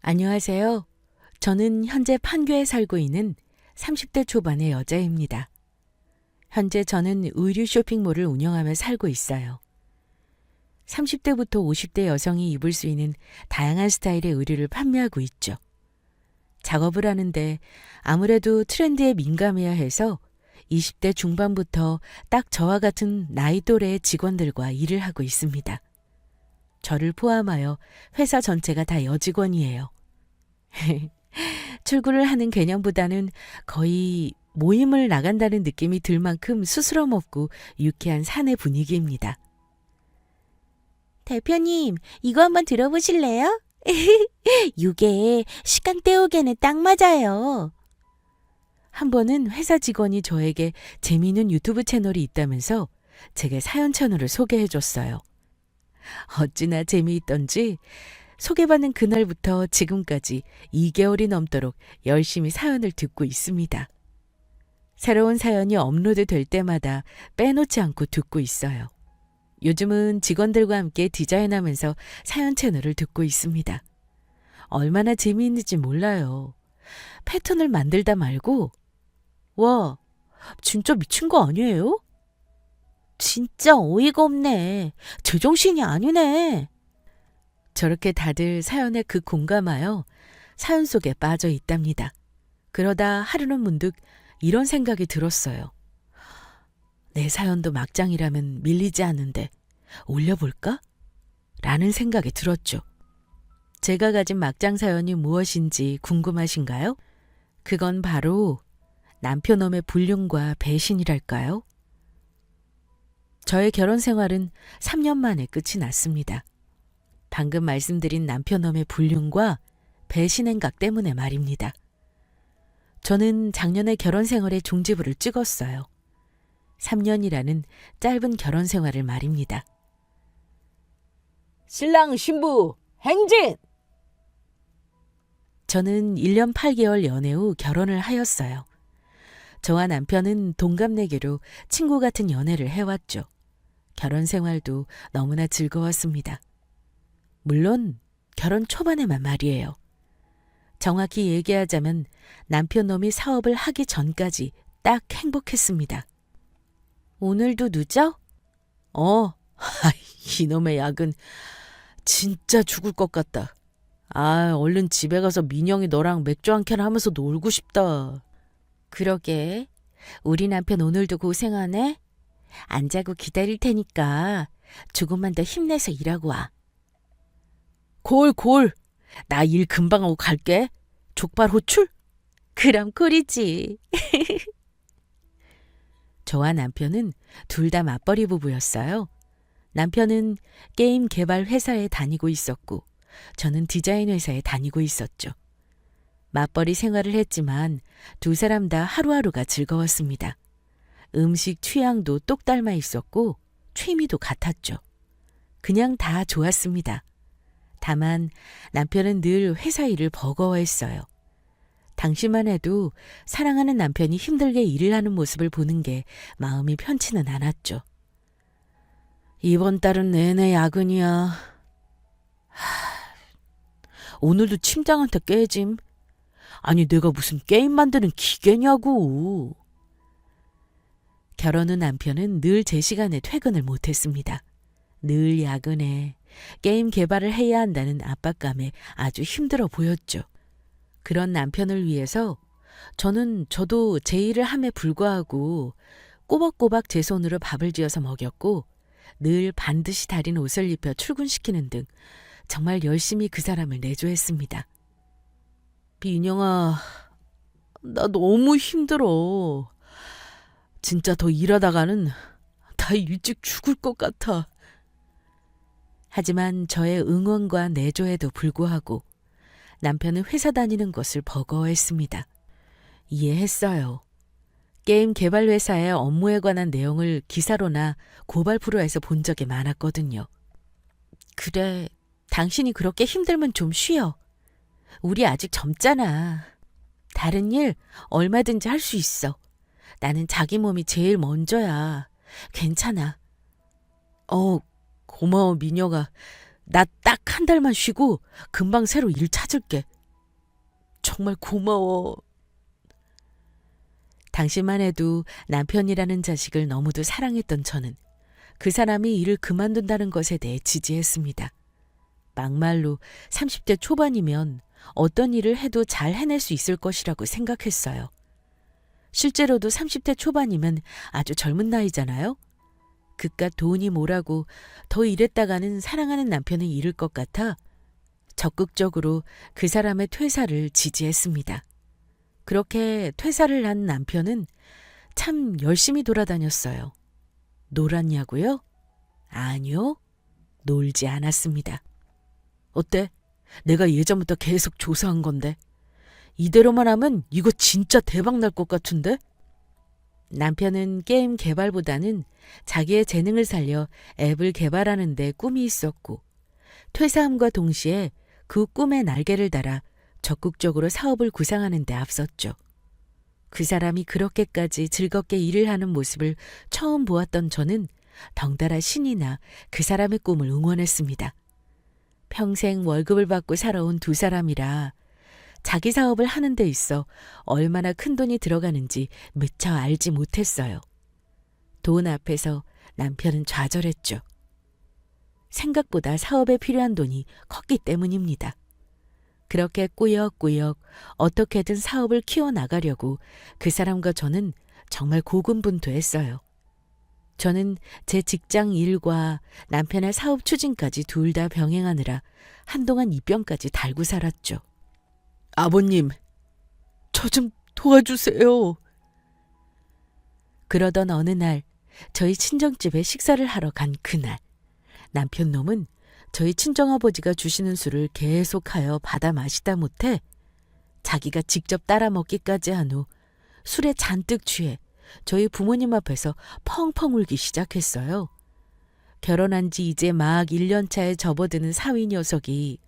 안녕하세요. 저는 현재 판교에 살고 있는 30대 초반의 여자입니다. 현재 저는 의류 쇼핑몰을 운영하며 살고 있어요. 30대부터 50대 여성이 입을 수 있는 다양한 스타일의 의류를 판매하고 있죠. 작업을 하는데 아무래도 트렌드에 민감해야 해서 20대 중반부터 딱 저와 같은 나이 또래의 직원들과 일을 하고 있습니다. 저를 포함하여 회사 전체가 다 여직원이에요. 출근을 하는 개념보다는 거의 모임을 나간다는 느낌이 들 만큼 스스럼 없고 유쾌한 사내 분위기입니다. 대표님, 이거 한번 들어보실래요? 이게 시간 때우기에는 딱 맞아요. 한 번은 회사 직원이 저에게 재미있는 유튜브 채널이 있다면서 제게 사연 채널을 소개해 줬어요. 어찌나 재미있던지 소개받는 그날부터 지금까지 2개월이 넘도록 열심히 사연을 듣고 있습니다. 새로운 사연이 업로드 될 때마다 빼놓지 않고 듣고 있어요. 요즘은 직원들과 함께 디자인하면서 사연 채널을 듣고 있습니다. 얼마나 재미있는지 몰라요. 패턴을 만들다 말고 와, 진짜 미친 거 아니에요? 진짜 어이가 없네. 제정신이 아니네. 저렇게 다들 사연에 공감하여 사연 속에 빠져 있답니다. 그러다 하루는 문득 이런 생각이 들었어요. 내 사연도 막장이라면 밀리지 않는데 올려볼까? 라는 생각이 들었죠. 제가 가진 막장 사연이 무엇인지 궁금하신가요? 그건 바로 남편놈의 불륜과 배신이랄까요? 저의 결혼 생활은 3년 만에 끝이 났습니다. 방금 말씀드린 남편놈의 불륜과 배신 행각 때문에 말입니다. 저는 작년에 결혼 생활에 종지부를 찍었어요. 3년이라는 짧은 결혼 생활을 말입니다. 신랑 신부 행진! 저는 1년 8개월 연애 후 결혼을 하였어요. 저와 남편은 동갑내기로 친구 같은 연애를 해왔죠. 결혼 생활도 너무나 즐거웠습니다. 물론 결혼 초반에만 말이에요. 정확히 얘기하자면 남편 놈이 사업을 하기 전까지 딱 행복했습니다. 오늘도 늦어? 이놈의 야근 진짜 죽을 것 같다. 얼른 집에 가서 민영이 너랑 맥주 한 캔 하면서 놀고 싶다. 그러게, 우리 남편 오늘도 고생하네? 안 자고 기다릴 테니까 조금만 더 힘내서 일하고 와. 골. 나 일 금방 하고 갈게. 족발 호출? 그럼 꿀이지. 저와 남편은 둘 다 맞벌이 부부였어요. 남편은 게임 개발 회사에 다니고 있었고 저는 디자인 회사에 다니고 있었죠. 맞벌이 생활을 했지만 두 사람 다 하루하루가 즐거웠습니다. 음식 취향도 똑 닮아 있었고 취미도 같았죠. 그냥 다 좋았습니다. 다만 남편은 늘 회사 일을 버거워했어요. 당시만 해도 사랑하는 남편이 힘들게 일을 하는 모습을 보는 게 마음이 편치는 않았죠. 이번 달은 내내 야근이야. 오늘도 팀장한테 깨짐. 아니 내가 무슨 게임 만드는 기계냐고. 결혼 후 남편은 늘 제 시간에 퇴근을 못했습니다. 늘 야근해 게임 개발을 해야 한다는 압박감에 아주 힘들어 보였죠. 그런 남편을 위해서 저도 제 일을 함에 불구하고 꼬박꼬박 제 손으로 밥을 지어서 먹였고 늘 반드시 다린 옷을 입혀 출근시키는 등 정말 열심히 그 사람을 내조했습니다. 민영아, 나 너무 힘들어. 진짜 더 일하다가는 다 일찍 죽을 것 같아. 하지만 저의 응원과 내조에도 불구하고 남편은 회사 다니는 것을 버거워했습니다. 이해했어요. 게임 개발 회사의 업무에 관한 내용을 기사로나 고발 프로에서 본 적이 많았거든요. 그래, 당신이 그렇게 힘들면 좀 쉬어. 우리 아직 젊잖아. 다른 일 얼마든지 할 수 있어. 나는 자기 몸이 제일 먼저야. 괜찮아. 고마워 민영아. 나 딱 한 달만 쉬고 금방 새로 일 찾을게. 정말 고마워. 당시만 해도 남편이라는 자식을 너무도 사랑했던 저는 그 사람이 일을 그만둔다는 것에 대해 지지했습니다. 막말로 30대 초반이면 어떤 일을 해도 잘 해낼 수 있을 것이라고 생각했어요. 실제로도 30대 초반이면 아주 젊은 나이잖아요. 그깟 돈이 뭐라고 더 일했다가는 사랑하는 남편을 잃을 것 같아 적극적으로 그 사람의 퇴사를 지지했습니다. 그렇게 퇴사를 한 남편은 참 열심히 돌아다녔어요. 놀았냐고요? 아니요. 놀지 않았습니다. 어때? 내가 예전부터 계속 조사한 건데. 이대로만 하면 이거 진짜 대박 날 것 같은데? 남편은 게임 개발보다는 자기의 재능을 살려 앱을 개발하는 데 꿈이 있었고 퇴사함과 동시에 그 꿈에 날개를 달아 적극적으로 사업을 구상하는 데 앞섰죠. 그 사람이 그렇게까지 즐겁게 일을 하는 모습을 처음 보았던 저는 덩달아 신이 나 그 사람의 꿈을 응원했습니다. 평생 월급을 받고 살아온 두 사람이라 자기 사업을 하는 데 있어 얼마나 큰 돈이 들어가는지 미처 알지 못했어요. 돈 앞에서 남편은 좌절했죠. 생각보다 사업에 필요한 돈이 컸기 때문입니다. 그렇게 꾸역꾸역 어떻게든 사업을 키워나가려고 그 사람과 저는 정말 고군분투했어요. 저는 제 직장 일과 남편의 사업 추진까지 둘 다 병행하느라 한동안 입병까지 달고 살았죠. 아버님, 저 좀 도와주세요. 그러던 어느 날 저희 친정집에 식사를 하러 간 그날 남편 놈은 저희 친정아버지가 주시는 술을 계속하여 받아 마시다 못해 자기가 직접 따라 먹기까지 한 후 술에 잔뜩 취해 저희 부모님 앞에서 펑펑 울기 시작했어요. 결혼한 지 이제 막 1년 차에 접어드는 사위 녀석이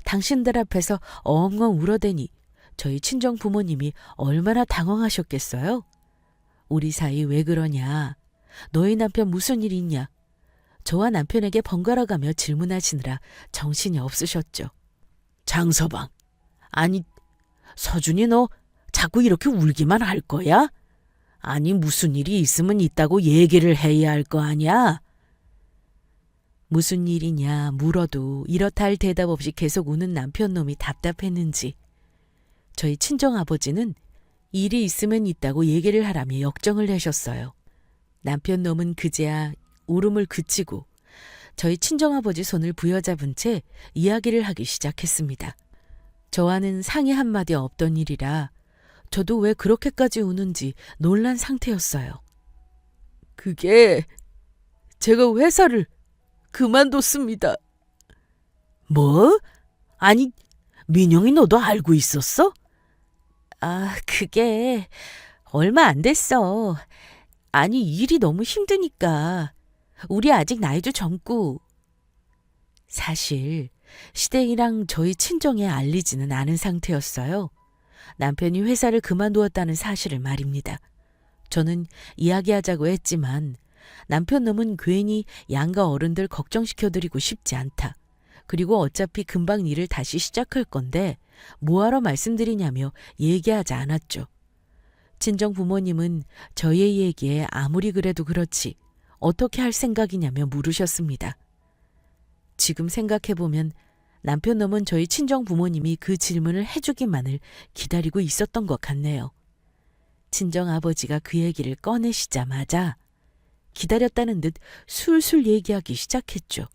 당신들 앞에서 엉엉 울어대니 저희 친정 부모님이 얼마나 당황하셨겠어요? 우리 사이 왜 그러냐? 너희 남편 무슨 일 있냐? 저와 남편에게 번갈아가며 질문하시느라 정신이 없으셨죠. 장서방, 아니 서준이 너 자꾸 이렇게 울기만 할 거야? 아니 무슨 일이 있으면 있다고 얘기를 해야 할 거 아니야? 무슨 일이냐 물어도 이렇다 할 대답 없이 계속 우는 남편 놈이 답답했는지 저희 친정아버지는 일이 있으면 있다고 얘기를 하라며 역정을 내셨어요. 남편 놈은 그제야 울음을 그치고 저희 친정아버지 손을 부여잡은 채 이야기를 하기 시작했습니다. 저와는 상의 한마디 없던 일이라 저도 왜 그렇게까지 우는지 놀란 상태였어요. 그게 제가 회사를 그만뒀습니다. 뭐? 아니, 민영이 너도 알고 있었어? 아, 그게 얼마 안 됐어. 아니, 일이 너무 힘드니까. 우리 아직 나이도 젊고. 사실 시댁이랑 저희 친정에 알리지는 않은 상태였어요. 남편이 회사를 그만두었다는 사실을 말입니다. 저는 이야기하자고 했지만 남편 놈은 괜히 양가 어른들 걱정시켜드리고 싶지 않다. 그리고 어차피 금방 일을 다시 시작할 건데 뭐하러 말씀드리냐며 얘기하지 않았죠. 친정 부모님은 저의 얘기에 아무리 그래도 그렇지 어떻게 할 생각이냐며 물으셨습니다. 지금 생각해보면 남편 놈은 저희 친정 부모님이 그 질문을 해주기만을 기다리고 있었던 것 같네요. 친정 아버지가 그 얘기를 꺼내시자마자 기다렸다는 듯 술술 얘기하기 시작했죠.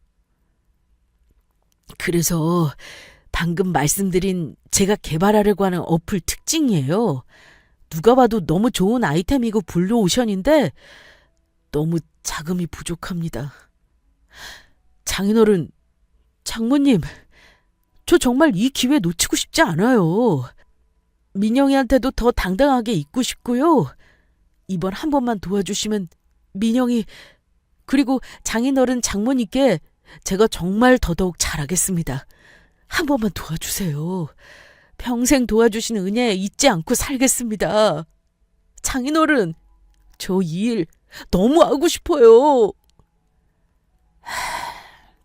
그래서 방금 말씀드린 제가 개발하려고 하는 어플 특징이에요. 누가 봐도 너무 좋은 아이템이고 블루오션인데 너무 자금이 부족합니다. 장인어른, 장모님, 저 정말 이 기회 놓치고 싶지 않아요. 민영이한테도 더 당당하게 있고 싶고요. 이번 한 번만 도와주시면 민영이 그리고 장인어른 장모님께 제가 정말 더더욱 잘하겠습니다. 한 번만 도와주세요. 평생 도와주신 은혜 잊지 않고 살겠습니다. 장인어른, 저 이 일 너무 하고 싶어요.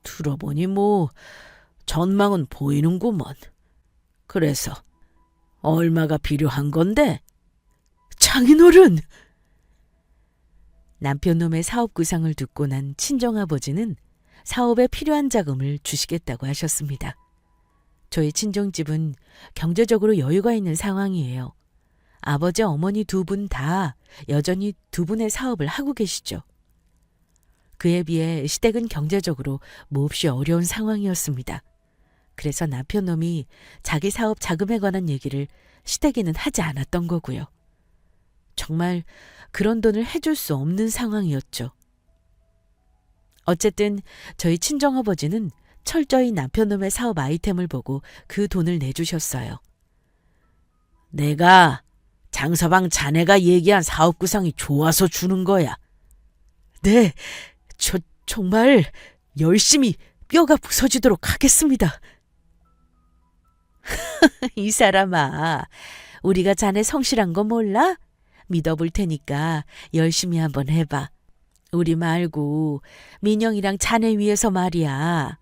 두 들어보니 뭐 전망은 보이는구먼. 그래서 얼마가 필요한 건데? 장인어른! 남편 놈의 사업 구상을 듣고 난 친정아버지는 사업에 필요한 자금을 주시겠다고 하셨습니다. 저희 친정집은 경제적으로 여유가 있는 상황이에요. 아버지, 어머니 두 분 다 여전히 두 분의 사업을 하고 계시죠. 그에 비해 시댁은 경제적으로 몹시 어려운 상황이었습니다. 그래서 남편 놈이 자기 사업 자금에 관한 얘기를 시댁에는 하지 않았던 거고요. 정말 그런 돈을 해줄 수 없는 상황이었죠. 어쨌든 저희 친정아버지는 철저히 남편 놈의 사업 아이템을 보고 그 돈을 내주셨어요. 내가 장서방 자네가 얘기한 사업 구상이 좋아서 주는 거야. 네, 저 정말 열심히 뼈가 부서지도록 하겠습니다. 이 사람아, 우리가 자네 성실한 거 몰라? 믿어볼 테니까 열심히 한번 해봐. 우리 말고 민영이랑 자네 위해서 말이야.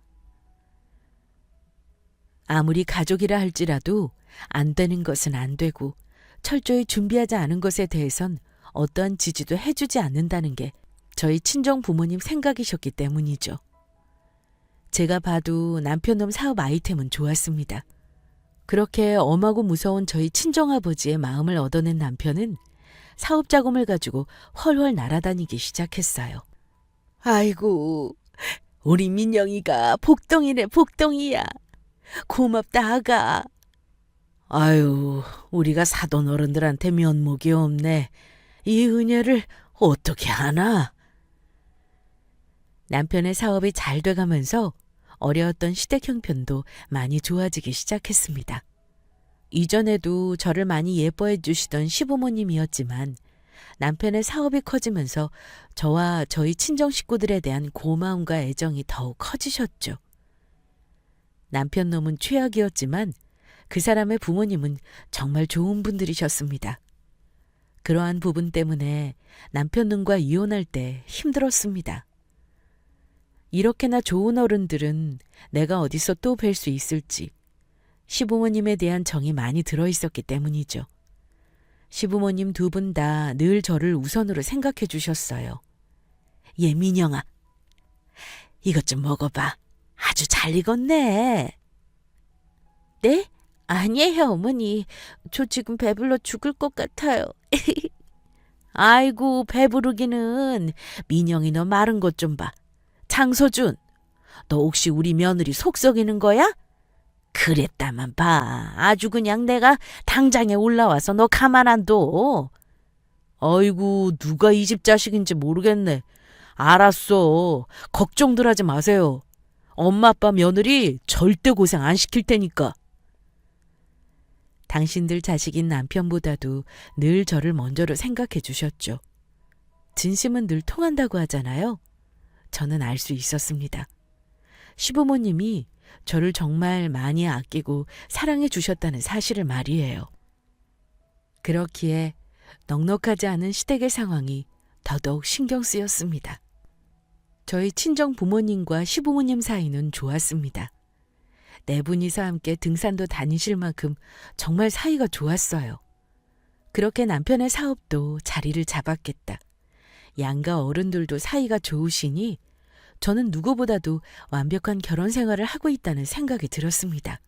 아무리 가족이라 할지라도 안 되는 것은 안 되고 철저히 준비하지 않은 것에 대해선 어떠한 지지도 해주지 않는다는 게 저희 친정 부모님 생각이셨기 때문이죠. 제가 봐도 남편놈 사업 아이템은 좋았습니다. 그렇게 엄하고 무서운 저희 친정아버지의 마음을 얻어낸 남편은 사업 자금을 가지고 훨훨 날아다니기 시작했어요. 아이고, 우리 민영이가 복덩이네, 복덩이야. 고맙다, 아가. 아유, 우리가 사돈 어른들한테 면목이 없네. 이 은혜를 어떻게 하나? 남편의 사업이 잘 돼가면서 어려웠던 시댁 형편도 많이 좋아지기 시작했습니다. 이전에도 저를 많이 예뻐해 주시던 시부모님이었지만 남편의 사업이 커지면서 저와 저희 친정 식구들에 대한 고마움과 애정이 더욱 커지셨죠. 남편 놈은 최악이었지만 그 사람의 부모님은 정말 좋은 분들이셨습니다. 그러한 부분 때문에 남편 놈과 이혼할 때 힘들었습니다. 이렇게나 좋은 어른들은 내가 어디서 또 뵐 수 있을지 시부모님에 대한 정이 많이 들어있었기 때문이죠. 시부모님 두 분 다 늘 저를 우선으로 생각해 주셨어요. 얘 민영아, 이것 좀 먹어봐. 아주 잘 익었네. 네? 아니에요, 어머니. 저 지금 배불러 죽을 것 같아요. 아이고, 배부르기는. 민영이 너 마른 것 좀 봐. 장서준, 너 혹시 우리 며느리 속 썩이는 거야? 그랬다만 봐. 아주 그냥 내가 당장에 올라와서 너 가만 안 둬. 아이고, 누가 이 집 자식인지 모르겠네. 알았어. 걱정들 하지 마세요. 엄마 아빠 며느리 절대 고생 안 시킬 테니까. 당신들 자식인 남편보다도 늘 저를 먼저로 생각해 주셨죠. 진심은 늘 통한다고 하잖아요. 저는 알 수 있었습니다. 시부모님이 저를 정말 많이 아끼고 사랑해 주셨다는 사실을 말이에요. 그렇기에 넉넉하지 않은 시댁의 상황이 더더욱 신경 쓰였습니다. 저희 친정 부모님과 시부모님 사이는 좋았습니다. 네 분이서 함께 등산도 다니실 만큼 정말 사이가 좋았어요. 그렇게 남편의 사업도 자리를 잡았겠다. 양가 어른들도 사이가 좋으시니 저는 누구보다도 완벽한 결혼 생활을 하고 있다는 생각이 들었습니다.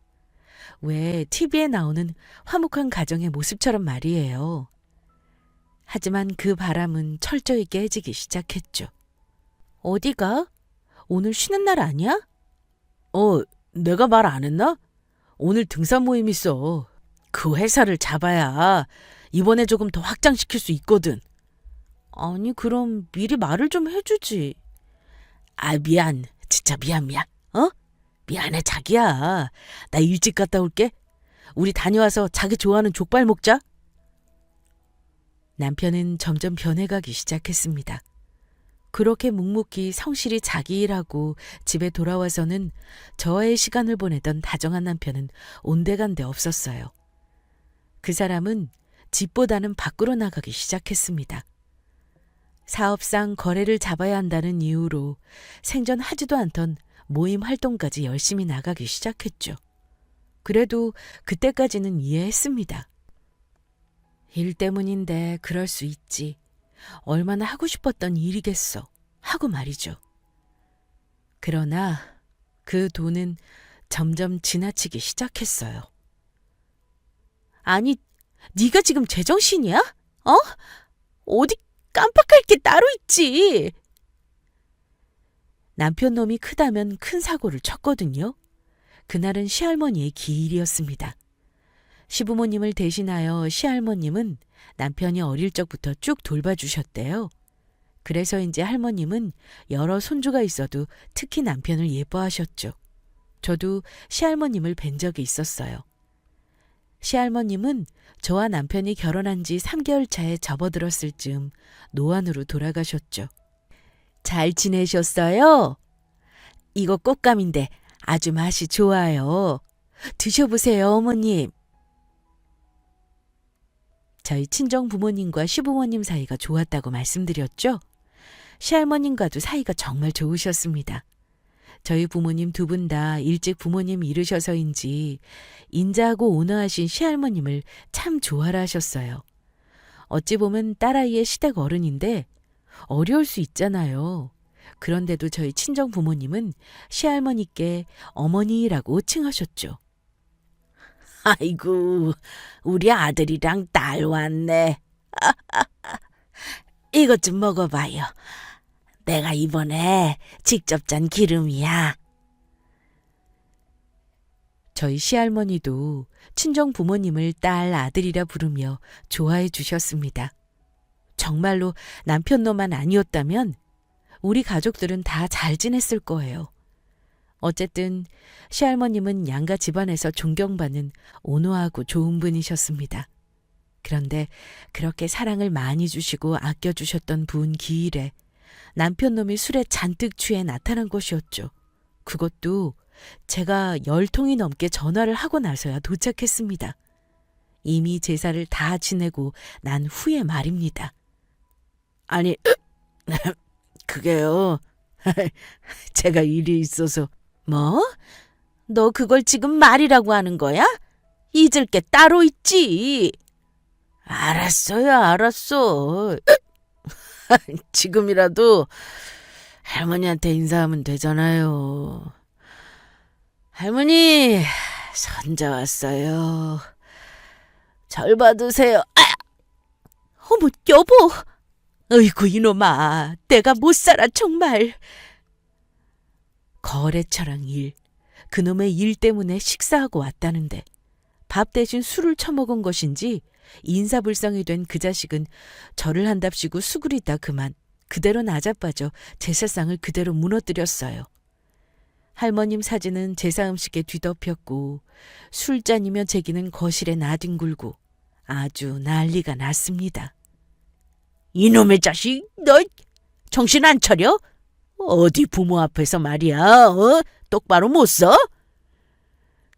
왜 TV에 나오는 화목한 가정의 모습처럼 말이에요. 하지만 그 바람은 철저히 깨지기 시작했죠. 어디가? 오늘 쉬는 날 아니야? 내가 말 안 했나? 오늘 등산 모임 있어. 그 회사를 잡아야 이번에 조금 더 확장시킬 수 있거든. 아니, 그럼 미리 말을 좀 해주지. 미안. 진짜 미안. 미안해, 자기야. 나 일찍 갔다 올게. 우리 다녀와서 자기 좋아하는 족발 먹자. 남편은 점점 변해가기 시작했습니다. 그렇게 묵묵히 성실히 자기 일하고 집에 돌아와서는 저와의 시간을 보내던 다정한 남편은 온데간데 없었어요. 그 사람은 집보다는 밖으로 나가기 시작했습니다. 사업상 거래를 잡아야 한다는 이유로 생전하지도 않던 모임 활동까지 열심히 나가기 시작했죠. 그래도 그때까지는 이해했습니다. 일 때문인데 그럴 수 있지. 얼마나 하고 싶었던 일이겠어. 하고 말이죠. 그러나 그 돈은 점점 지나치기 시작했어요. 아니, 네가 지금 제정신이야? 어? 어디 깜빡할 게 따로 있지. 남편 놈이 크다면 큰 사고를 쳤거든요. 그날은 시할머니의 기일이었습니다. 시부모님을 대신하여 시할머님은 남편이 어릴 적부터 쭉 돌봐주셨대요. 그래서인지 할머님은 여러 손주가 있어도 특히 남편을 예뻐하셨죠. 저도 시할머님을 뵌 적이 있었어요. 시할머님은 저와 남편이 결혼한 지 3개월 차에 접어들었을 즈음 노안으로 돌아가셨죠. 잘 지내셨어요? 이거 꽃감인데 아주 맛이 좋아요. 드셔보세요, 어머님. 저희 친정 부모님과 시부모님 사이가 좋았다고 말씀드렸죠? 시할머님과도 사이가 정말 좋으셨습니다. 저희 부모님 두 분 다 일찍 부모님 잃으셔서인지 인자하고 온화하신 시할머님을 참 좋아라 하셨어요. 어찌 보면 딸아이의 시댁 어른인데 어려울 수 있잖아요. 그런데도 저희 친정 부모님은 시할머니께 어머니라고 칭하셨죠. 아이고, 우리 아들이랑 딸 왔네. 이것 좀 먹어봐요. 내가 이번에 직접 짠 기름이야. 저희 시할머니도 친정 부모님을 딸, 아들이라 부르며 좋아해 주셨습니다. 정말로 남편놈만 아니었다면 우리 가족들은 다 잘 지냈을 거예요. 어쨌든 시할머님은 양가 집안에서 존경받는 온화하고 좋은 분이셨습니다. 그런데 그렇게 사랑을 많이 주시고 아껴주셨던 분 기일에 남편놈이 술에 잔뜩 취해 나타난 것이었죠. 그것도 제가 10통이 넘게 전화를 하고 나서야 도착했습니다. 이미 제사를 다 지내고 난 후에 말입니다. 아니, 그게요. 제가 일이 있어서. 뭐? 너 그걸 지금 말이라고 하는 거야? 잊을 게 따로 있지. 알았어요, 알았어. 지금이라도 할머니한테 인사하면 되잖아요. 할머니, 손자 왔어요. 절 받으세요. 아! 어머, 여보. 어이구, 이놈아. 내가 못 살아, 정말. 거래처랑 일. 그놈의 일 때문에 식사하고 왔다는데 밥 대신 술을 처먹은 것인지 인사불성이 된 그 자식은 절을 한답시고 수그리다 그만 그대로 나자빠져 제사상을 그대로 무너뜨렸어요. 할머님 사진은 제사 음식에 뒤덮였고 술잔이며 제기는 거실에 나뒹굴고 아주 난리가 났습니다. 이놈의 자식, 너 정신 안 차려? 어디 부모 앞에서 말이야, 똑바로 못 써?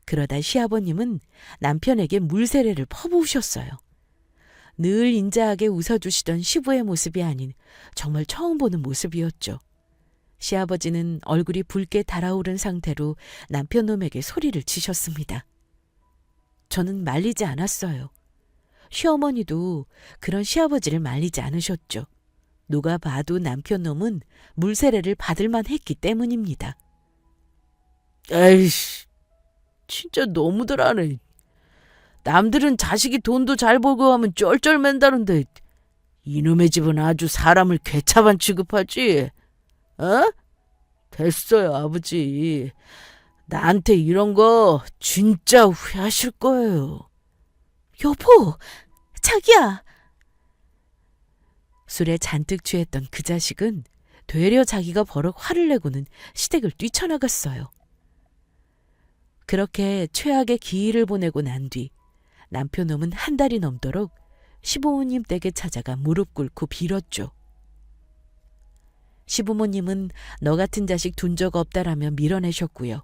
그러다 시아버님은 남편에게 물세례를 퍼부으셨어요. 늘 인자하게 웃어주시던 시부의 모습이 아닌 정말 처음 보는 모습이었죠. 시아버지는 얼굴이 붉게 달아오른 상태로 남편놈에게 소리를 치셨습니다. 저는 말리지 않았어요. 시어머니도 그런 시아버지를 말리지 않으셨죠. 누가 봐도 남편놈은 물세례를 받을만 했기 때문입니다. 에이씨, 진짜 너무들 하네. 남들은 자식이 돈도 잘 벌고 하면 쩔쩔맨다는데 이놈의 집은 아주 사람을 괴차반 취급하지. 어? 됐어요, 아버지. 나한테 이런 거 진짜 후회하실 거예요. 여보, 자기야. 술에 잔뜩 취했던 그 자식은 되려 자기가 버럭 화를 내고는 시댁을 뛰쳐나갔어요. 그렇게 최악의 기일을 보내고 난 뒤 남편놈은 한 달이 넘도록 시부모님 댁에 찾아가 무릎 꿇고 빌었죠. 시부모님은 너 같은 자식 둔 적 없다라며 밀어내셨고요.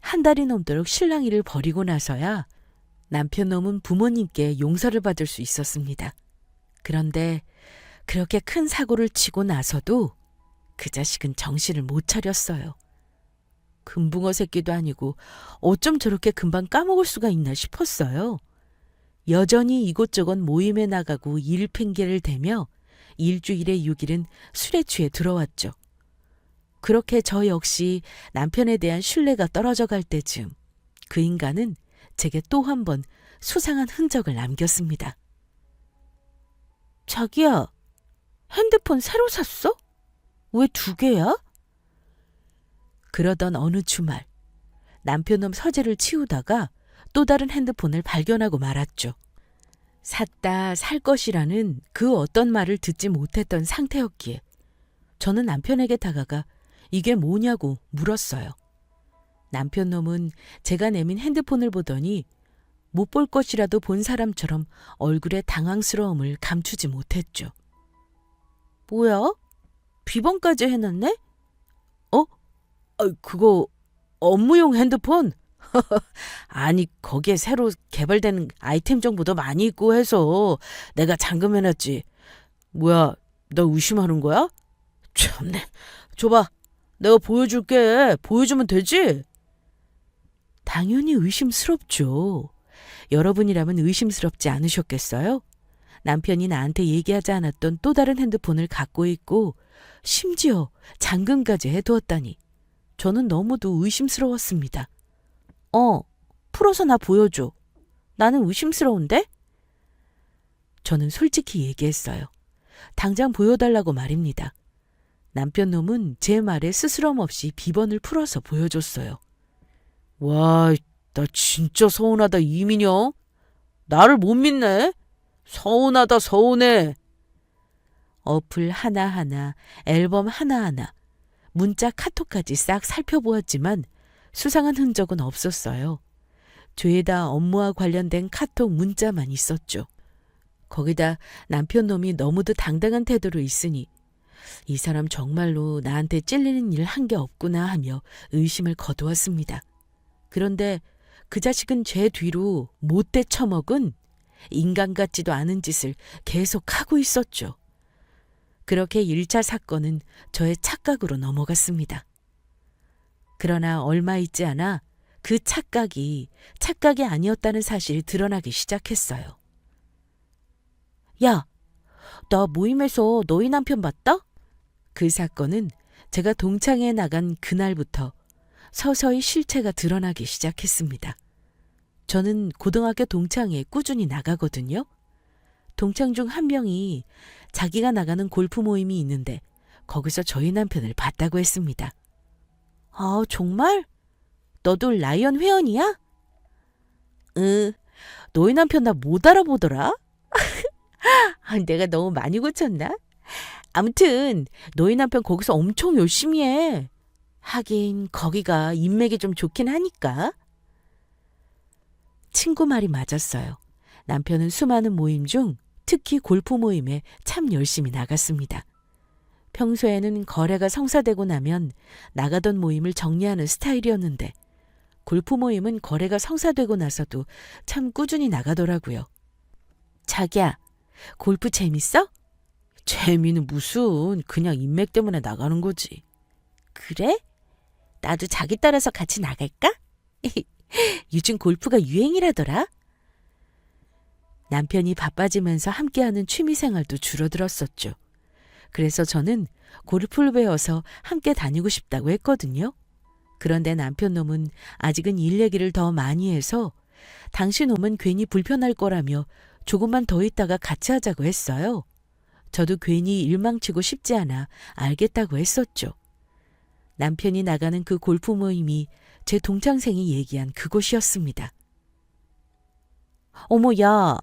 한 달이 넘도록 실랑이를 벌이고 나서야 남편놈은 부모님께 용서를 받을 수 있었습니다. 그런데 그렇게 큰 사고를 치고 나서도 그 자식은 정신을 못 차렸어요. 금붕어 새끼도 아니고 어쩜 저렇게 금방 까먹을 수가 있나 싶었어요. 여전히 이곳저곳 모임에 나가고 일 핑계를 대며 일주일에 6일은 술에 취해 들어왔죠. 그렇게 저 역시 남편에 대한 신뢰가 떨어져 갈 때쯤 그 인간은 제게 또 한 번 수상한 흔적을 남겼습니다. 자기야, 핸드폰 새로 샀어? 왜 2개야? 그러던 어느 주말, 남편놈 서재를 치우다가 또 다른 핸드폰을 발견하고 말았죠. 샀다 살 것이라는 그 어떤 말을 듣지 못했던 상태였기에 저는 남편에게 다가가 이게 뭐냐고 물었어요. 남편놈은 제가 내민 핸드폰을 보더니 못 볼 것이라도 본 사람처럼 얼굴에 당황스러움을 감추지 못했죠. 뭐야? 비번까지 해놨네? 그거 업무용 핸드폰? 아니, 거기에 새로 개발된 아이템 정보도 많이 있고 해서 내가 잠금해놨지. 뭐야, 너 의심하는 거야? 참네. 줘봐. 내가 보여줄게. 보여주면 되지? 당연히 의심스럽죠. 여러분이라면 의심스럽지 않으셨겠어요? 남편이 나한테 얘기하지 않았던 또 다른 핸드폰을 갖고 있고 심지어 잠금까지 해두었다니 저는 너무도 의심스러웠습니다. 풀어서 나 보여줘. 나는 의심스러운데? 저는 솔직히 얘기했어요. 당장 보여달라고 말입니다. 남편 놈은 제 말에 스스럼 없이 비번을 풀어서 보여줬어요. 와, 나 진짜 서운하다, 이민영. 나를 못 믿네. 서운하다, 서운해. 어플 하나하나, 앨범 하나하나, 문자 카톡까지 싹 살펴보았지만 수상한 흔적은 없었어요. 죄다 업무와 관련된 카톡 문자만 있었죠. 거기다 남편 놈이 너무도 당당한 태도로 있으니 이 사람 정말로 나한테 찔리는 일 한 게 없구나 하며 의심을 거두었습니다. 그런데 그 자식은 제 뒤로 못돼 처먹은 인간 같지도 않은 짓을 계속하고 있었죠. 그렇게 1차 사건은 저의 착각으로 넘어갔습니다. 그러나 얼마 있지 않아 그 착각이 아니었다는 사실이 드러나기 시작했어요. 야, 나 모임에서 너희 남편 봤다? 그 사건은 제가 동창회에 나간 그날부터 서서히 실체가 드러나기 시작했습니다. 저는 고등학교 동창회에 꾸준히 나가거든요. 동창 중 한 명이 자기가 나가는 골프 모임이 있는데 거기서 저희 남편을 봤다고 했습니다. 아, 정말? 너도 라이언 회원이야? 너희 남편 나 못 알아보더라? 내가 너무 많이 고쳤나? 아무튼 너희 남편 거기서 엄청 열심히 해. 하긴 거기가 인맥이 좀 좋긴 하니까. 친구 말이 맞았어요. 남편은 수많은 모임 중 특히 골프 모임에 참 열심히 나갔습니다. 평소에는 거래가 성사되고 나면 나가던 모임을 정리하는 스타일이었는데 골프 모임은 거래가 성사되고 나서도 참 꾸준히 나가더라고요. 자기야, 골프 재밌어? 재미는 무슨, 그냥 인맥 때문에 나가는 거지. 그래? 나도 자기 따라서 같이 나갈까? 요즘 골프가 유행이라더라. 남편이 바빠지면서 함께하는 취미생활도 줄어들었었죠. 그래서 저는 골프를 배워서 함께 다니고 싶다고 했거든요. 그런데 남편 놈은 아직은 일 얘기를 더 많이 해서 당신 놈은 괜히 불편할 거라며 조금만 더 있다가 같이 하자고 했어요. 저도 괜히 일망치고 싶지 않아 알겠다고 했었죠. 남편이 나가는 그 골프 모임이 제 동창생이 얘기한 그곳이었습니다. 어머, 야,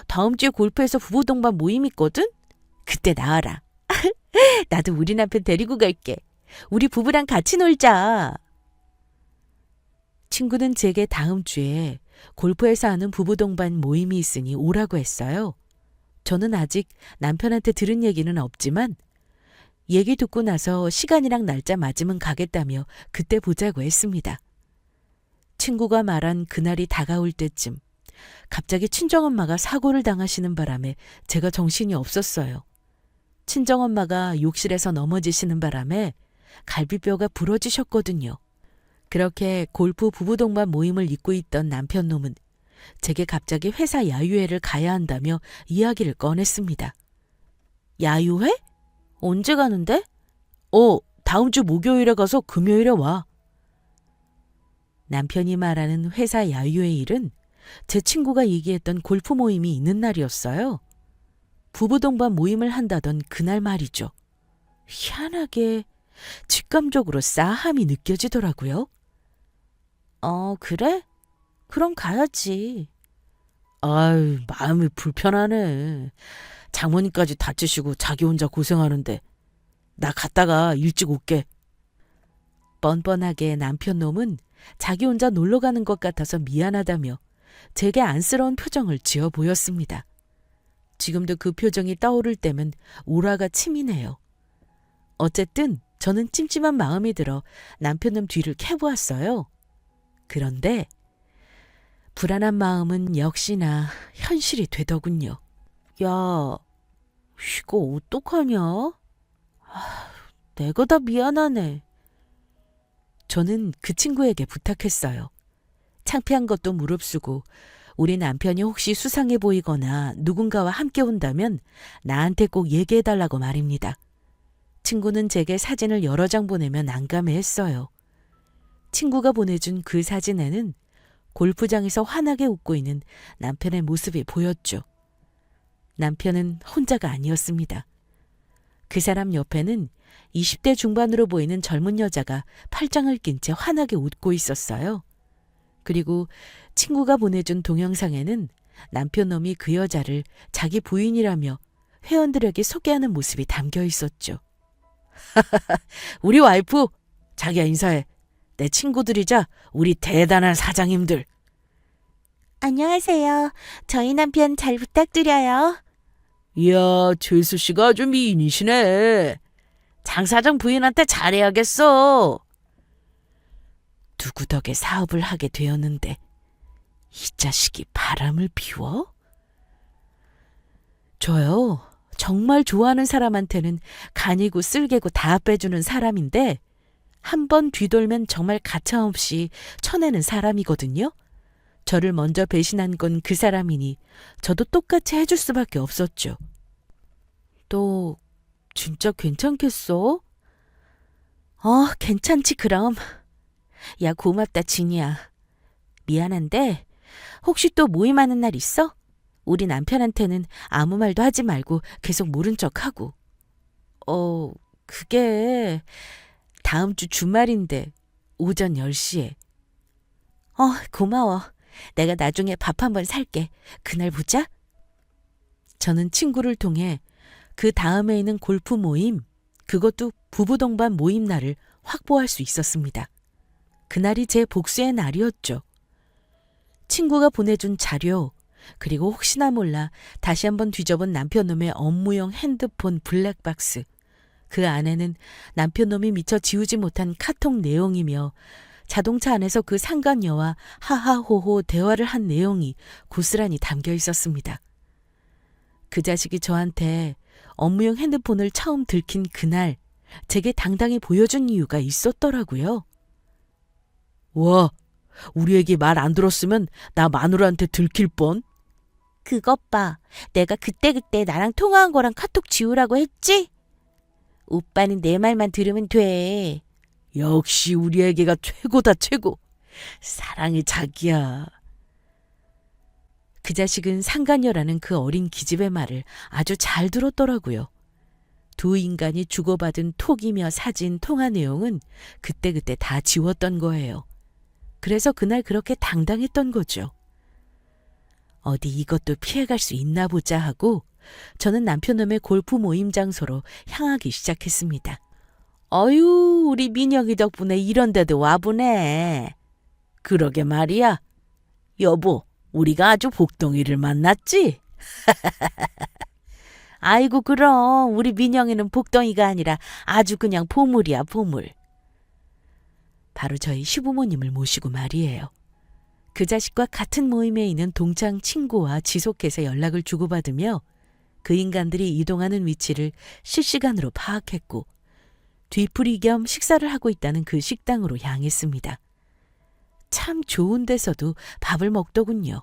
다음 주에 골프에서 부부 동반 모임 있거든? 그때 나와라. 나도 우리 남편 데리고 갈게. 우리 부부랑 같이 놀자. 친구는 제게 다음 주에 골프에서 하는 부부 동반 모임이 있으니 오라고 했어요. 저는 아직 남편한테 들은 얘기는 없지만 얘기 듣고 나서 시간이랑 날짜 맞으면 가겠다며 그때 보자고 했습니다. 친구가 말한 그날이 다가올 때쯤 갑자기 친정엄마가 사고를 당하시는 바람에 제가 정신이 없었어요. 친정엄마가 욕실에서 넘어지시는 바람에 갈비뼈가 부러지셨거든요. 그렇게 골프 부부 동반 모임을 잇고 있던 남편 놈은 제게 갑자기 회사 야유회를 가야 한다며 이야기를 꺼냈습니다. 야유회? 언제 가는데? 다음 주 목요일에 가서 금요일에 와. 남편이 말하는 회사 야유회 일은 제 친구가 얘기했던 골프 모임이 있는 날이었어요. 부부 동반 모임을 한다던 그날 말이죠. 희한하게 직감적으로 싸함이 느껴지더라고요. 그래? 그럼 가야지. 아유, 마음이 불편하네. 장모님까지 다치시고 자기 혼자 고생하는데 나 갔다가 일찍 올게. 뻔뻔하게 남편 놈은 자기 혼자 놀러 가는 것 같아서 미안하다며 제게 안쓰러운 표정을 지어 보였습니다. 지금도 그 표정이 떠오를 때면 오라가 치미네요. 어쨌든 저는 찜찜한 마음이 들어 남편 놈 뒤를 캐보았어요. 그런데 불안한 마음은 역시나 현실이 되더군요. 야, 이거 어떡하냐? 내가 다 미안하네. 저는 그 친구에게 부탁했어요. 창피한 것도 무릅쓰고 우리 남편이 혹시 수상해 보이거나 누군가와 함께 온다면 나한테 꼭 얘기해달라고 말입니다. 친구는 제게 사진을 여러 장 보내며 난감해했어요. 친구가 보내준 그 사진에는 골프장에서 환하게 웃고 있는 남편의 모습이 보였죠. 남편은 혼자가 아니었습니다. 그 사람 옆에는 20대 중반으로 보이는 젊은 여자가 팔짱을 낀 채 환하게 웃고 있었어요. 그리고 친구가 보내준 동영상에는 남편 놈이 그 여자를 자기 부인이라며 회원들에게 소개하는 모습이 담겨 있었죠. 우리 와이프, 자기야 인사해. 내 친구들이자 우리 대단한 사장님들. 안녕하세요. 저희 남편 잘 부탁드려요. 이야, 최수 씨가 아주 미인이시네. 장 사장 부인한테 잘해야겠어. 누구 덕에 사업을 하게 되었는데 이 자식이 바람을 피워? 저요, 정말 좋아하는 사람한테는 간이고 쓸개고 다 빼주는 사람인데 한 번 뒤돌면 정말 가차없이 쳐내는 사람이거든요. 저를 먼저 배신한 건 그 사람이니 저도 똑같이 해줄 수밖에 없었죠. 너 진짜 괜찮겠어? 괜찮지 그럼. 야, 고맙다 진이야. 미안한데 혹시 또 모임하는 날 있어? 우리 남편한테는 아무 말도 하지 말고 계속 모른 척하고. 그게 다음 주 주말인데 오전 10시에. 고마워. 내가 나중에 밥 한번 살게. 그날 보자. 저는 친구를 통해 그 다음에 있는 골프 모임, 그것도 부부 동반 모임 날을 확보할 수 있었습니다. 그날이 제 복수의 날이었죠. 친구가 보내준 자료, 그리고 혹시나 몰라 다시 한번 뒤져본 남편놈의 업무용 핸드폰 블랙박스. 그 안에는 남편놈이 미처 지우지 못한 카톡 내용이며 자동차 안에서 그 상간녀와 하하호호 대화를 한 내용이 고스란히 담겨 있었습니다. 그 자식이 저한테 업무용 핸드폰을 처음 들킨 그날 제게 당당히 보여준 이유가 있었더라고요. 와, 우리 애기 말 안 들었으면 나 마누라한테 들킬 뻔. 그것 봐. 내가 그때 나랑 통화한 거랑 카톡 지우라고 했지? 오빠는 내 말만 들으면 돼. 역시 우리 애기가 최고다 최고. 사랑해 자기야. 그 자식은 상간녀라는 그 어린 기집의 말을 아주 잘 들었더라고요. 두 인간이 주고받은 톡이며 사진, 통화 내용은 그때그때 다 지웠던 거예요. 그래서 그날 그렇게 당당했던 거죠. 어디 이것도 피해갈 수 있나 보자 하고 저는 남편놈의 골프 모임 장소로 향하기 시작했습니다. 어유, 우리 민혁이 덕분에 이런 데도 와보네. 그러게 말이야. 여보, 우리가 아주 복덩이를 만났지? 아이고 그럼 우리 민영이는 복덩이가 아니라 아주 그냥 보물이야 보물. 바로 저희 시부모님을 모시고 말이에요. 그 자식과 같은 모임에 있는 동창 친구와 지속해서 연락을 주고받으며 그 인간들이 이동하는 위치를 실시간으로 파악했고 뒤풀이 겸 식사를 하고 있다는 그 식당으로 향했습니다. 참 좋은 데서도 밥을 먹더군요.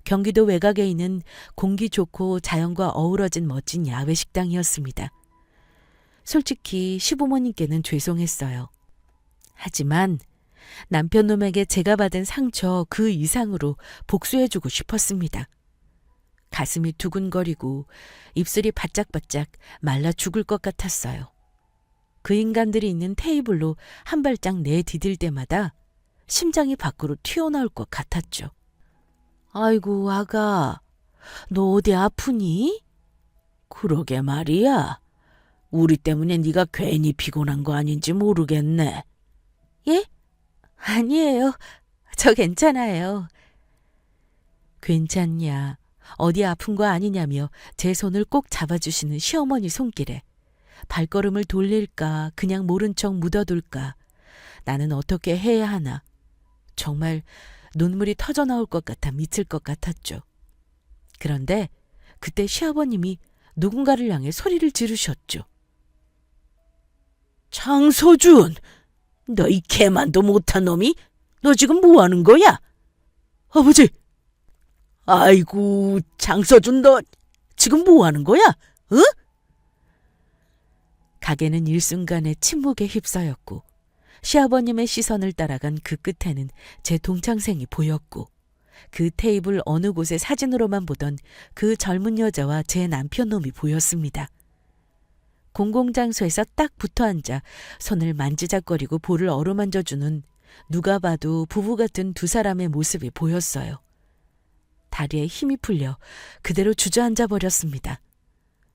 경기도 외곽에 있는 공기 좋고 자연과 어우러진 멋진 야외 식당이었습니다. 솔직히 시부모님께는 죄송했어요. 하지만 남편 놈에게 제가 받은 상처 그 이상으로 복수해주고 싶었습니다. 가슴이 두근거리고 입술이 바짝바짝 말라 죽을 것 같았어요. 그 인간들이 있는 테이블로 한 발짝 내디딜 때마다 심장이 밖으로 튀어나올 것 같았죠. 아이고 아가, 너 어디 아프니? 그러게 말이야. 우리 때문에 네가 괜히 피곤한 거 아닌지 모르겠네. 예? 아니에요. 저 괜찮아요. 괜찮냐? 어디 아픈 거 아니냐며 제 손을 꼭 잡아주시는 시어머니 손길에 발걸음을 돌릴까 그냥 모른 척 묻어둘까 나는 어떻게 해야 하나. 정말 눈물이 터져나올 것 같아 미칠 것 같았죠. 그런데 그때 시아버님이 누군가를 향해 소리를 지르셨죠. 장서준! 너 이 개만도 못한 놈이? 너 지금 뭐 하는 거야? 아버지! 아이고, 장서준 너 지금 뭐 하는 거야? 응? 가게는 일순간에 침묵에 휩싸였고 시아버님의 시선을 따라간 그 끝에는 제 동창생이 보였고 그 테이블 어느 곳에 사진으로만 보던 그 젊은 여자와 제 남편 놈이 보였습니다. 공공장소에서 딱 붙어 앉아 손을 만지작거리고 볼을 어루만져주는 누가 봐도 부부 같은 두 사람의 모습이 보였어요. 다리에 힘이 풀려 그대로 주저앉아 버렸습니다.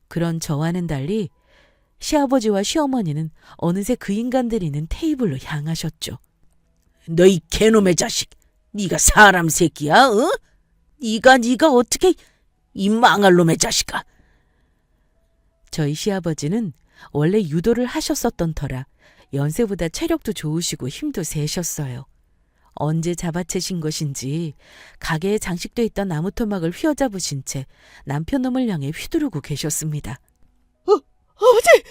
그런 저와는 달리 시아버지와 시어머니는 어느새 그 인간들이 있는 테이블로 향하셨죠. 너 이 개놈의 자식! 네가 사람 새끼야? 어? 네가 어떻게 이 망할 놈의 자식아! 저희 시아버지는 원래 유도를 하셨었던 터라 연세보다 체력도 좋으시고 힘도 세셨어요. 언제 잡아채신 것인지 가게에 장식돼 있던 나무토막을 휘어잡으신 채 남편 놈을 향해 휘두르고 계셨습니다. 아버지!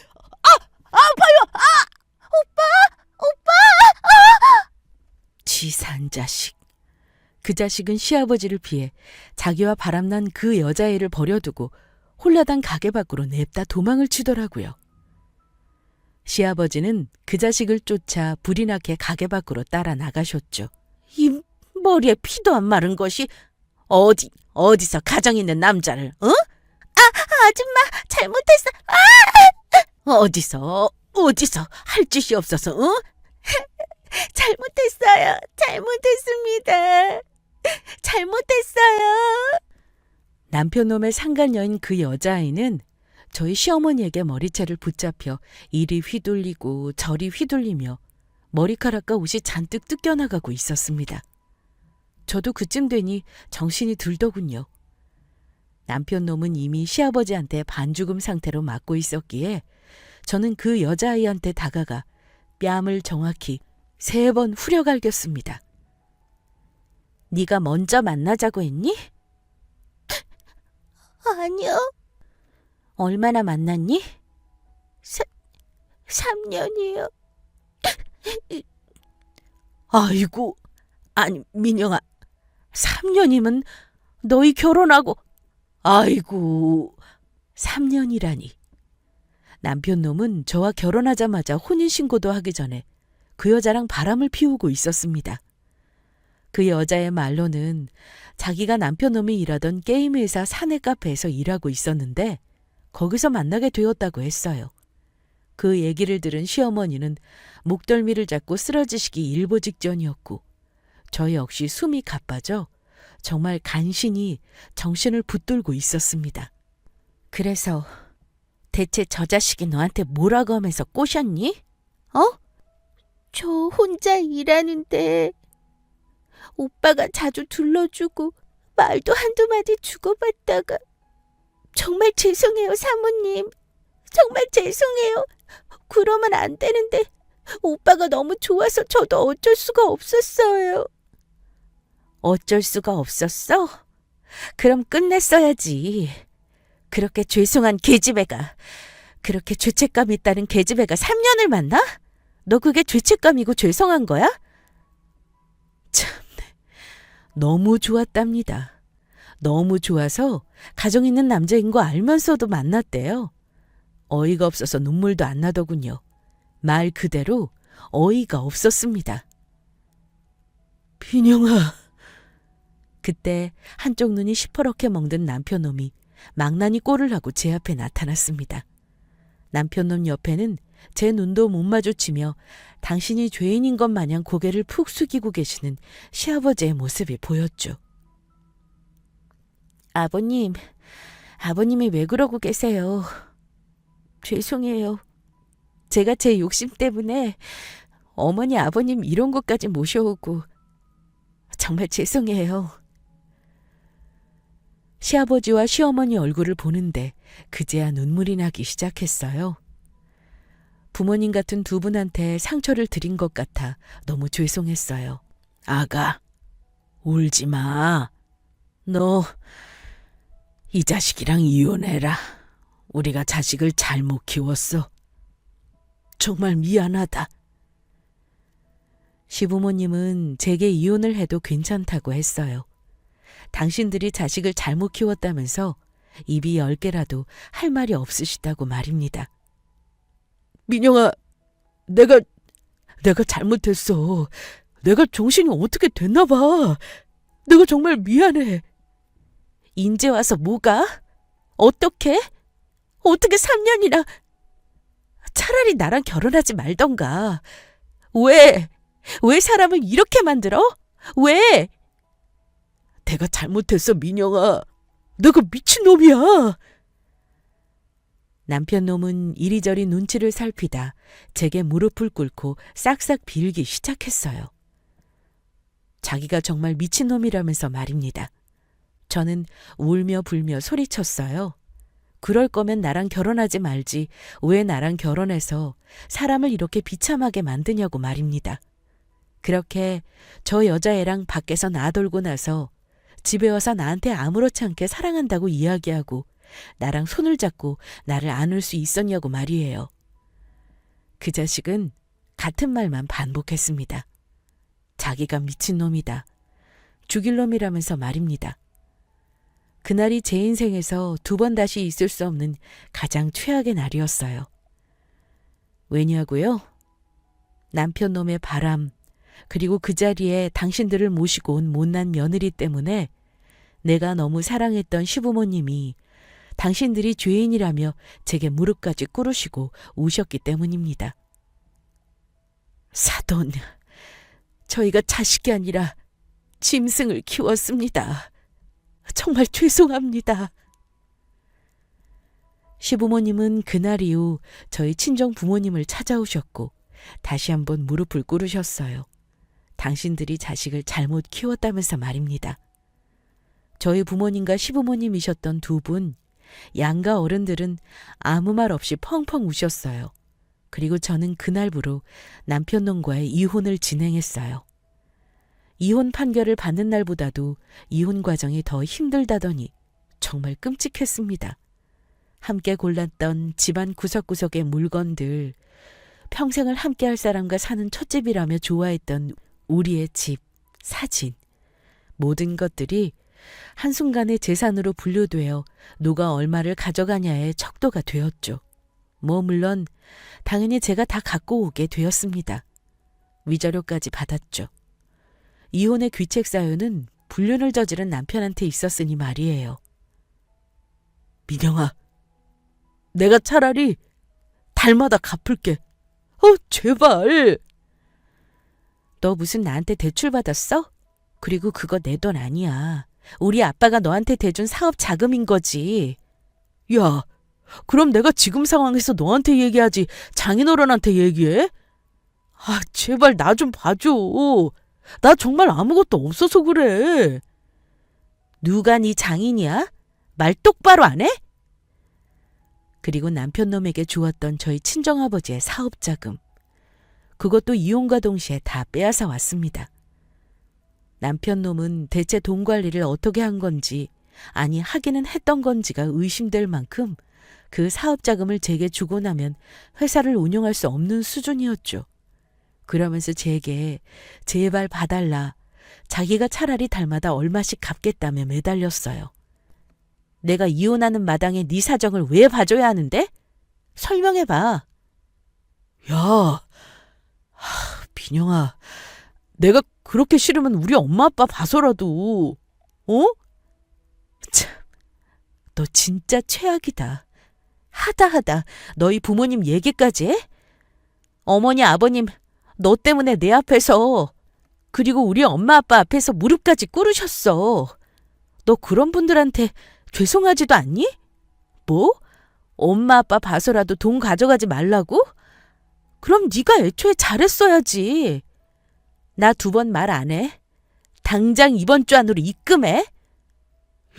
아파요! 오빠! 치사한 자식. 그 자식은 시아버지를 피해 자기와 바람난 그 여자애를 버려두고 홀라당 가게 밖으로 냅다 도망을 치더라고요. 시아버지는 그 자식을 쫓아 불이 나게 가게 밖으로 따라 나가셨죠. 이 머리에 피도 안 마른 것이 어디서 가정 있는 남자를, 어? 아줌마 잘못했어. 어디서 할 짓이 없어서, 어? 잘못했습니다. 잘못했어요. 남편 놈의 상간녀인 그 여자아이는 저희 시어머니에게 머리채를 붙잡혀 이리 휘둘리고 저리 휘둘리며 머리카락과 옷이 잔뜩 뜯겨나가고 있었습니다. 저도 그쯤 되니 정신이 들더군요. 남편 놈은 이미 시아버지한테 반죽음 상태로 맞고 있었기에 저는 그 여자아이한테 다가가 뺨을 정확히 3번 후려갈겼습니다. 네가 먼저 만나자고 했니? 아니요. 얼마나 만났니? 3년이요. 아이고, 아니 민영아, 3년이면 너희 결혼하고, 아이고, 3년이라니. 남편 놈은 저와 결혼하자마자 혼인신고도 하기 전에 그 여자랑 바람을 피우고 있었습니다. 그 여자의 말로는 자기가 남편 놈이 일하던 게임 회사 사내 카페에서 일하고 있었는데 거기서 만나게 되었다고 했어요. 그 얘기를 들은 시어머니는 목덜미를 잡고 쓰러지시기 일보 직전이었고 저 역시 숨이 가빠져 정말 간신히 정신을 붙들고 있었습니다. 그래서 대체 저 자식이 너한테 뭐라고 하면서 꼬셨니? 저 혼자 일하는데 오빠가 자주 둘러주고 말도 한두 마디 주고받다가 정말 죄송해요, 사모님. 정말 죄송해요. 그러면 안 되는데 오빠가 너무 좋아서 저도 어쩔 수가 없었어요. 어쩔 수가 없었어? 그럼 끝냈어야지. 그렇게 죄송한 계집애가, 그렇게 죄책감 있다는 계집애가 3년을 만나? 너 그게 죄책감이고 죄송한 거야? 참네. 너무 좋았답니다. 너무 좋아서 가정 있는 남자인 거 알면서도 만났대요. 어이가 없어서 눈물도 안 나더군요. 말 그대로 어이가 없었습니다. 민영아. 그때 한쪽 눈이 시퍼렇게 멍든 남편놈이 망나니 꼴을 하고 제 앞에 나타났습니다. 남편놈 옆에는 제 눈도 못 마주치며 당신이 죄인인 것 마냥 고개를 푹 숙이고 계시는 시아버지의 모습이 보였죠. 아버님이 왜 그러고 계세요? 죄송해요. 제가 제 욕심 때문에 어머니 아버님 이런 곳까지 모셔오고 정말 죄송해요. 시아버지와 시어머니 얼굴을 보는데 그제야 눈물이 나기 시작했어요. 부모님 같은 두 분한테 상처를 드린 것 같아 너무 죄송했어요. 아가, 울지 마. 너 이 자식이랑 이혼해라. 우리가 자식을 잘못 키웠어. 정말 미안하다. 시부모님은 제게 이혼을 해도 괜찮다고 했어요. 당신들이 자식을 잘못 키웠다면서 입이 10개라도 할 말이 없으시다고 말입니다. 민영아, 내가 잘못했어. 내가 정신이 어떻게 됐나 봐. 내가 정말 미안해. 인제 와서 뭐가? 어떻게 3년이나. 차라리 나랑 결혼하지 말던가. 왜 사람을 이렇게 만들어? 왜? 내가 잘못했어, 민영아. 내가 미친놈이야. 남편놈은 이리저리 눈치를 살피다 제게 무릎을 꿇고 싹싹 빌기 시작했어요. 자기가 정말 미친놈이라면서 말입니다. 저는 울며 불며 소리쳤어요. 그럴 거면 나랑 결혼하지 말지 왜 나랑 결혼해서 사람을 이렇게 비참하게 만드냐고 말입니다. 그렇게 저 여자애랑 밖에서 나돌고 나서 집에 와서 나한테 아무렇지 않게 사랑한다고 이야기하고 나랑 손을 잡고 나를 안을 수 있었냐고 말이에요. 그 자식은 같은 말만 반복했습니다. 자기가 미친놈이다. 죽일 놈이라면서 말입니다. 그날이 제 인생에서 2번 다시 있을 수 없는 가장 최악의 날이었어요. 왜냐고요? 남편놈의 바람, 그리고 그 자리에 당신들을 모시고 온 못난 며느리 때문에 내가 너무 사랑했던 시부모님이 당신들이 죄인이라며 제게 무릎까지 꿇으시고 우셨기 때문입니다. 사돈, 저희가 자식이 아니라 짐승을 키웠습니다. 정말 죄송합니다. 시부모님은 그날 이후 저희 친정 부모님을 찾아오셨고 다시 한번 무릎을 꿇으셨어요. 당신들이 자식을 잘못 키웠다면서 말입니다. 저희 부모님과 시부모님이셨던 두 분, 양가 어른들은 아무 말 없이 펑펑 우셨어요. 그리고 저는 그날부로 남편놈과의 이혼을 진행했어요. 이혼 판결을 받는 날보다도 이혼 과정이 더 힘들다더니 정말 끔찍했습니다. 함께 골랐던 집안 구석구석의 물건들, 평생을 함께할 사람과 사는 첫 집이라며 좋아했던 우리의 집, 사진, 모든 것들이 한순간에 재산으로 분류되어 누가 얼마를 가져가냐의 척도가 되었죠. 물론 당연히 제가 다 갖고 오게 되었습니다. 위자료까지 받았죠. 이혼의 귀책 사유는 불륜을 저지른 남편한테 있었으니 말이에요. 민영아, 내가 차라리 달마다 갚을게. 제발. 너 무슨 나한테 대출 받았어? 그리고 그거 내 돈 아니야. 우리 아빠가 너한테 대준 사업 자금인 거지. 야, 그럼 내가 지금 상황에서 너한테 얘기하지 장인어른한테 얘기해? 제발 나 좀 봐줘. 나 정말 아무것도 없어서 그래. 누가 네 장인이야? 말 똑바로 안 해? 그리고 남편놈에게 주었던 저희 친정아버지의 사업자금. 그것도 이혼과 동시에 다 빼앗아 왔습니다. 남편놈은 대체 돈 관리를 어떻게 한 건지, 아니 하기는 했던 건지가 의심될 만큼 그 사업자금을 제게 주고 나면 회사를 운영할 수 없는 수준이었죠. 그러면서 제게 제발 봐달라, 자기가 차라리 달마다 얼마씩 갚겠다며 매달렸어요. 내가 이혼하는 마당에 네 사정을 왜 봐줘야 하는데? 설명해봐. 야, 민영아, 내가 그렇게 싫으면 우리 엄마 아빠 봐서라도, 어? 참, 너 진짜 최악이다. 하다 너희 부모님 얘기까지 해? 어머니 아버님 너 때문에 내 앞에서 그리고 우리 엄마 아빠 앞에서 무릎까지 꿇으셨어. 너 그런 분들한테 죄송하지도 않니? 뭐? 엄마 아빠 봐서라도 돈 가져가지 말라고? 그럼 네가 애초에 잘했어야지. 나 2번 말 안 해. 당장 이번 주 안으로 입금해.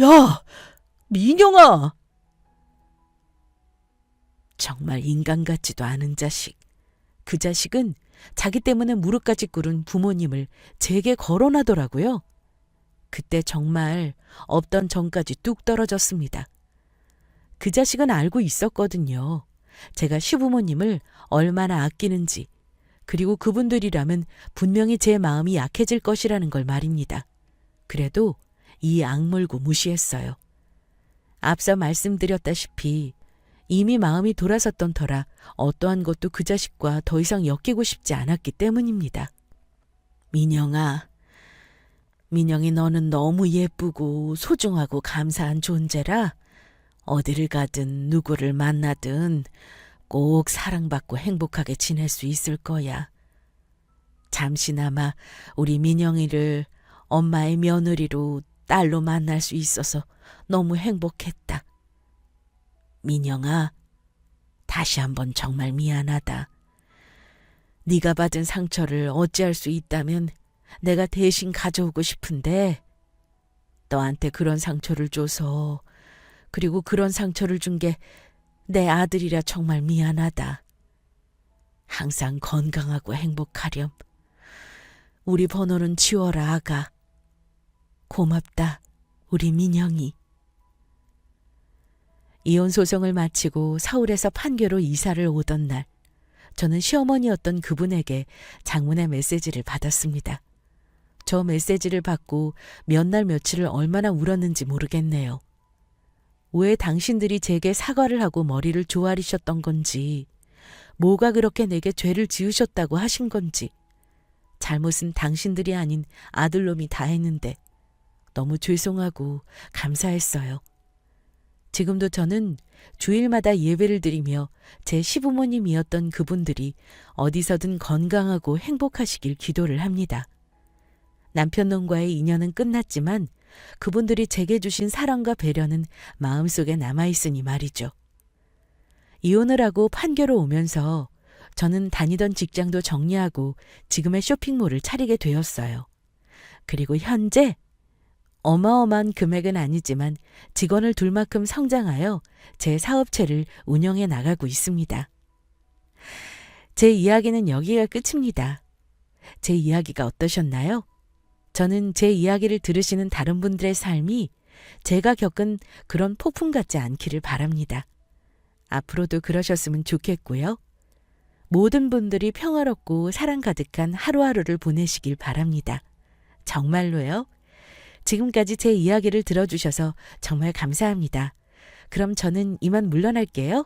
야, 민영아. 정말 인간 같지도 않은 자식. 그 자식은 자기 때문에 무릎까지 꿇은 부모님을 제게 거론하더라고요. 그때 정말 없던 정까지 뚝 떨어졌습니다. 그 자식은 알고 있었거든요. 제가 시부모님을 얼마나 아끼는지, 그리고 그분들이라면 분명히 제 마음이 약해질 것이라는 걸 말입니다. 그래도 이 악물고 무시했어요. 앞서 말씀드렸다시피 이미 마음이 돌아섰던 터라 어떠한 것도 그 자식과 더 이상 엮이고 싶지 않았기 때문입니다. 민영아, 민영이 너는 너무 예쁘고 소중하고 감사한 존재라 어디를 가든 누구를 만나든 꼭 사랑받고 행복하게 지낼 수 있을 거야. 잠시나마 우리 민영이를 엄마의 며느리로 딸로 만날 수 있어서 너무 행복했다. 민영아, 다시 한번 정말 미안하다. 네가 받은 상처를 어찌할 수 있다면 내가 대신 가져오고 싶은데 너한테 그런 상처를 줘서 그리고 그런 상처를 준 게 내 아들이라 정말 미안하다. 항상 건강하고 행복하렴. 우리 번호는 지워라, 아가. 고맙다, 우리 민영이. 이혼 소송을 마치고 서울에서 판교로 이사를 오던 날, 저는 시어머니였던 그분에게 장문의 메시지를 받았습니다. 저 메시지를 받고 몇 날 며칠을 얼마나 울었는지 모르겠네요. 왜 당신들이 제게 사과를 하고 머리를 조아리셨던 건지, 뭐가 그렇게 내게 죄를 지으셨다고 하신 건지, 잘못은 당신들이 아닌 아들놈이 다 했는데 너무 죄송하고 감사했어요. 지금도 저는 주일마다 예배를 드리며 제 시부모님이었던 그분들이 어디서든 건강하고 행복하시길 기도를 합니다. 남편놈과의 인연은 끝났지만 그분들이 제게 주신 사랑과 배려는 마음속에 남아있으니 말이죠. 이혼을 하고 판교로 오면서 저는 다니던 직장도 정리하고 지금의 쇼핑몰을 차리게 되었어요. 그리고 현재 어마어마한 금액은 아니지만 직원을 둘 만큼 성장하여 제 사업체를 운영해 나가고 있습니다. 제 이야기는 여기가 끝입니다. 제 이야기가 어떠셨나요? 저는 제 이야기를 들으시는 다른 분들의 삶이 제가 겪은 그런 폭풍 같지 않기를 바랍니다. 앞으로도 그러셨으면 좋겠고요. 모든 분들이 평화롭고 사랑 가득한 하루하루를 보내시길 바랍니다. 정말로요. 지금까지 제 이야기를 들어주셔서 정말 감사합니다. 그럼 저는 이만 물러날게요.